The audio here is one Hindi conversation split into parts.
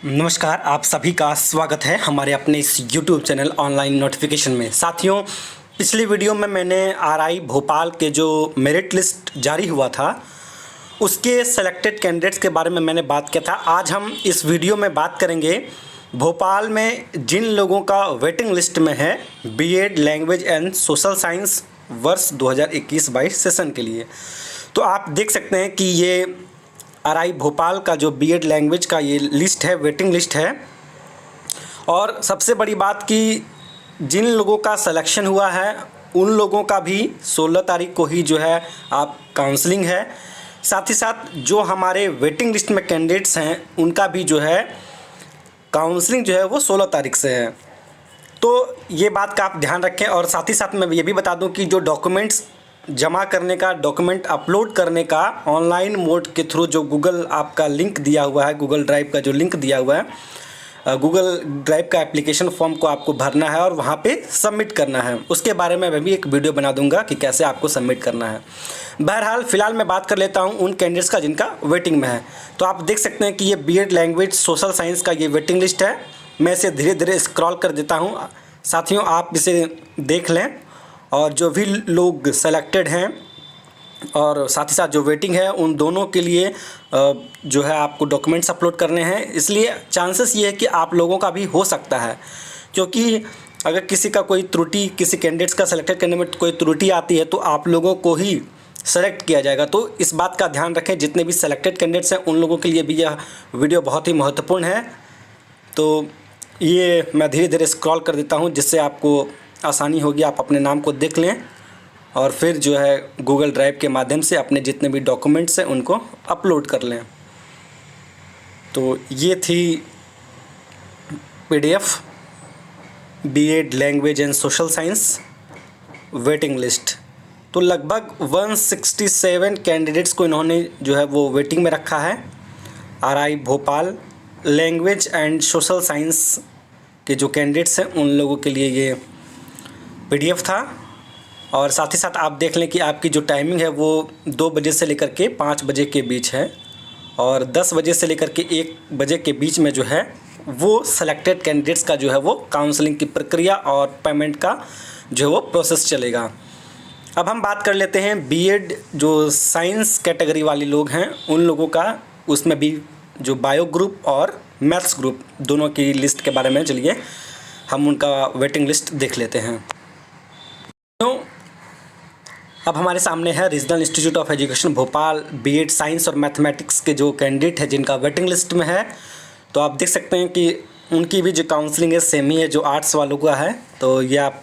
नमस्कार, आप सभी का स्वागत है हमारे अपने इस YouTube चैनल ऑनलाइन नोटिफिकेशन में। साथियों, पिछली वीडियो में मैंने आरआई भोपाल के जो मेरिट लिस्ट जारी हुआ था उसके सेलेक्टेड कैंडिडेट्स के बारे में मैंने बात किया था। आज हम इस वीडियो में बात करेंगे भोपाल में जिन लोगों का वेटिंग लिस्ट में है B Ed language and social science वर्ष 2021-22 सेशन के लिए। तो आप देख सकते हैं कि ये आरआई भोपाल का जो बीएड लैंग्वेज का ये लिस्ट है, वेटिंग लिस्ट है। और सबसे बड़ी बात कि जिन लोगों का सिलेक्शन हुआ है उन लोगों का भी 16 तारीख को ही जो है आप काउंसलिंग है। साथ ही साथ जो हमारे वेटिंग लिस्ट में कैंडिडेट्स हैं उनका भी जो है काउंसलिंग जो है वो 16 तारीख से है। तो ये बात का आप ध्यान रखें। और साथ ही साथ मैं ये भी बता दूं कि जो डॉक्यूमेंट्स जमा करने का, डॉक्यूमेंट अपलोड करने का ऑनलाइन मोड के थ्रू जो गूगल आपका लिंक दिया हुआ है, गूगल ड्राइव का जो लिंक दिया हुआ है, गूगल ड्राइव का एप्लीकेशन फॉर्म को आपको भरना है और वहाँ पे सबमिट करना है। उसके बारे में मैं भी एक वीडियो बना दूंगा कि कैसे आपको सबमिट करना है। बहरहाल फ़िलहाल मैं बात कर लेता हूँ उन कैंडिडेट्स का जिनका वेटिंग में है। तो आप देख सकते हैं कि ये बीएड लैंग्वेज सोशल साइंस का ये वेटिंग लिस्ट है। मैं इसे धीरे धीरे स्क्रॉल कर देता हूँ। साथियों, आप इसे देख लें और जो भी लोग सेलेक्टेड हैं और साथ ही साथ जो वेटिंग है उन दोनों के लिए जो है आपको डॉक्यूमेंट्स अपलोड करने हैं। इसलिए चांसेस ये है कि आप लोगों का भी हो सकता है, क्योंकि अगर किसी का कोई त्रुटि, किसी कैंडिडेट्स का सेलेक्टेड कैंडिडेट में कोई त्रुटि आती है तो आप लोगों को ही सेलेक्ट किया जाएगा। तो इस बात का ध्यान रखें, जितने भी सेलेक्टेड कैंडिडेट्स हैं उन लोगों के लिए भी यह वीडियो बहुत ही महत्वपूर्ण है। तो ये मैं धीरे धीरे स्क्रॉल कर देता हूँ जिससे आपको आसानी होगी, आप अपने नाम को देख लें और फिर जो है गूगल ड्राइव के माध्यम से अपने जितने भी डॉक्यूमेंट्स हैं उनको अपलोड कर लें। तो ये थी PDF B Ed language and social science waiting list. तो लगभग 167 कैंडिडेट्स को इन्होंने जो है वो वेटिंग में रखा है। RI Bhopal language and social science के जो कैंडिडेट्स हैं उन लोगों के लिए ये पीडीएफ था। और साथ ही साथ आप देख लें कि आपकी जो टाइमिंग है वो 2 बजे से लेकर के 5 बजे के बीच है और 10 बजे से लेकर के 1 बजे के बीच में जो है वो सेलेक्टेड कैंडिडेट्स का जो है वो काउंसलिंग की प्रक्रिया और पेमेंट का जो है वो प्रोसेस चलेगा। अब हम बात कर लेते हैं बीएड जो साइंस कैटेगरी वाले लोग हैं उन लोगों का, उसमें भी जो बायो ग्रुप और मैथ्स ग्रुप दोनों की लिस्ट के बारे में चलिए हम उनका वेटिंग लिस्ट देख लेते हैं। तो अब हमारे सामने है regional institute of education Bhopal B Ed science और मैथमेटिक्स के जो कैंडिडेट है जिनका वेटिंग लिस्ट में है। तो आप देख सकते हैं कि उनकी भी जो काउंसलिंग है सेम ही है जो आर्ट्स वालों का है। तो ये आप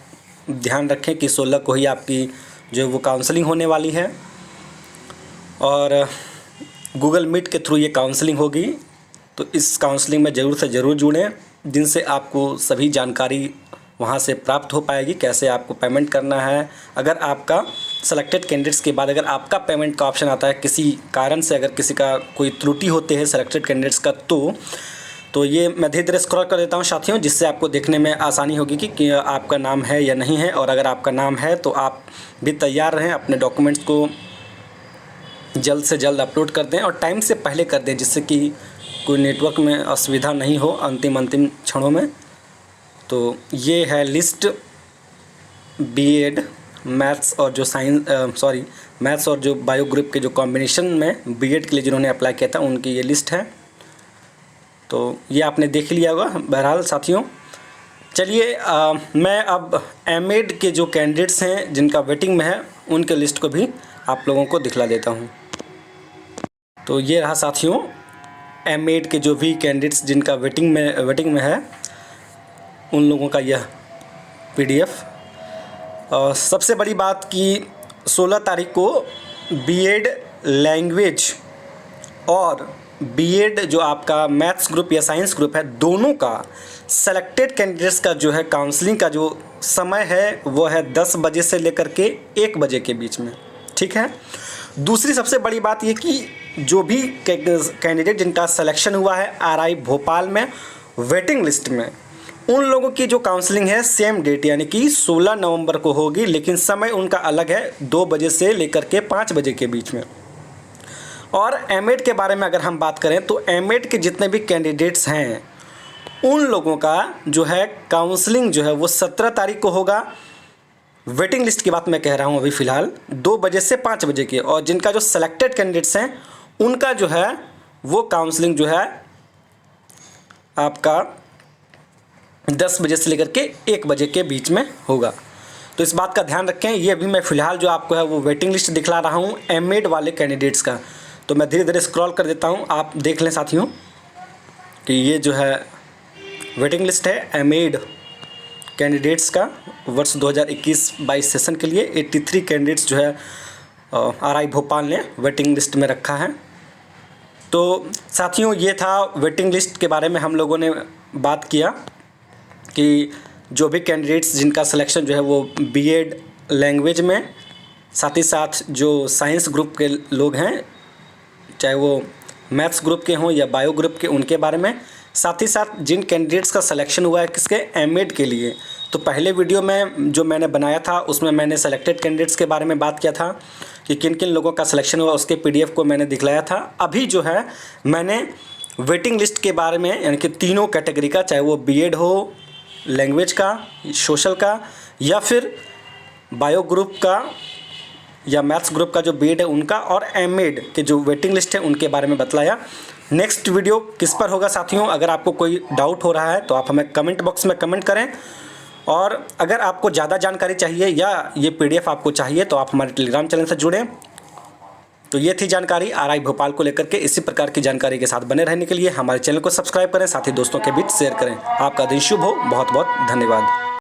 ध्यान रखें कि 16 को ही आपकी जो वो काउंसलिंग होने वाली है और गूगल मीट के थ्रू ये काउंसलिंग होगी। तो इस काउंसलिंग में ज़रूर से ज़रूर जुड़ें, जिनसे आपको सभी जानकारी वहाँ से प्राप्त हो पाएगी, कैसे आपको पेमेंट करना है। अगर आपका सेलेक्टेड कैंडिडेट्स के बाद अगर आपका पेमेंट का ऑप्शन आता है किसी कारण से, अगर किसी का कोई त्रुटि होते हैं सेलेक्टेड कैंडिडेट्स का, तो ये मैं धीरे धीरे स्क्रॉल कर देता हूँ साथियों, जिससे आपको देखने में आसानी होगी कि आपका नाम है या नहीं है। और अगर आपका नाम है तो आप भी तैयार रहें, अपने डॉक्यूमेंट्स को जल्द से जल्द अपलोड कर दें और टाइम से पहले कर दें, जिससे कि कोई नेटवर्क में असुविधा नहीं हो अंतिम क्षणों में। तो ये है लिस्ट बीएड मैथ्स और जो मैथ्स और जो बायो ग्रुप के जो कॉम्बिनेशन में बीएड के लिए जिन्होंने अप्लाई किया था उनकी ये लिस्ट है। तो ये आपने देख लिया होगा। बहरहाल साथियों, चलिए मैं अब एमएड के जो कैंडिडेट्स हैं जिनका वेटिंग में है उनके लिस्ट को भी आप लोगों को दिखला देता हूँ। तो ये रहा साथियों एमएड के जो भी कैंडिडेट्स जिनका वेटिंग में है उन लोगों का यह पीडीएफ। और सबसे बड़ी बात कि 16 तारीख को बीएड लैंग्वेज और बीएड जो आपका मैथ्स ग्रुप या साइंस ग्रुप है दोनों का सेलेक्टेड कैंडिडेट्स का जो है काउंसलिंग का जो समय है वो है 10 बजे से लेकर के 1 बजे के बीच में। ठीक है। दूसरी सबसे बड़ी बात ये कि जो भी कैंडिडेट जिनका सिलेक्शन हुआ है आरआई भोपाल में वेटिंग लिस्ट में, उन लोगों की जो काउंसलिंग है सेम डेट यानी कि 16 नवंबर को होगी, लेकिन समय उनका अलग है 2 बजे से लेकर के 5 बजे के बीच में। और एमएड के बारे में अगर हम बात करें तो एमएड के जितने भी कैंडिडेट्स हैं उन लोगों का जो है काउंसलिंग जो है वो 17 तारीख को होगा। वेटिंग लिस्ट की बात मैं कह रहा हूँ अभी फ़िलहाल 2 बजे से 5 बजे की, और जिनका जो सेलेक्टेड कैंडिडेट्स हैं उनका जो है वो काउंसलिंग जो है आपका 10 बजे से लेकर के 1 बजे के बीच में होगा। तो इस बात का ध्यान रखें। ये अभी मैं फ़िलहाल जो आपको है वो वेटिंग लिस्ट दिखला रहा हूँ एमएड वाले कैंडिडेट्स का। तो मैं धीरे धीरे स्क्रॉल कर देता हूँ, आप देख लें साथियों कि ये जो है वेटिंग लिस्ट है एमएड कैंडिडेट्स का वर्ष 2021-22 सेशन के लिए। 83 कैंडिडेट्स जो है आरआई भोपाल ने वेटिंग लिस्ट में रखा है। तो साथियों ये था वेटिंग लिस्ट के बारे में हम लोगों ने बात किया कि जो भी कैंडिडेट्स जिनका सिलेक्शन जो है वो बीएड लैंग्वेज में, साथ ही साथ जो साइंस ग्रुप के लोग हैं चाहे वो मैथ्स ग्रुप के हों या बायो ग्रुप के, उनके बारे में, साथ ही साथ जिन कैंडिडेट्स का सिलेक्शन हुआ है किसके एमएड के लिए। तो पहले वीडियो में जो मैंने बनाया था उसमें मैंने सेलेक्टेड कैंडिडेट्स के बारे में बात किया था कि किन किन लोगों का सिलेक्शन हुआ, उसके पीडीएफ को मैंने दिखलाया था। अभी जो है मैंने वेटिंग लिस्ट के बारे में, यानी कि तीनों कैटेगरी का, चाहे वो बीएड हो लैंग्वेज का, सोशल का, या फिर बायो ग्रुप का या मैथ्स ग्रुप का जो बीएड है उनका, और एमएड के जो वेटिंग लिस्ट है उनके बारे में बतलाया। नेक्स्ट वीडियो किस पर होगा साथियों, अगर आपको कोई डाउट हो रहा है तो आप हमें कमेंट बॉक्स में कमेंट करें, और अगर आपको ज़्यादा जानकारी चाहिए या ये पीडीएफ आपको चाहिए तो आप हमारे टेलीग्राम चैनल से जुड़ें। तो ये थी जानकारी आरआई भोपाल को लेकर के। इसी प्रकार की जानकारी के साथ बने रहने के लिए हमारे चैनल को सब्सक्राइब करें, साथ ही दोस्तों के बीच शेयर करें। आपका दिन शुभ हो। बहुत बहुत धन्यवाद।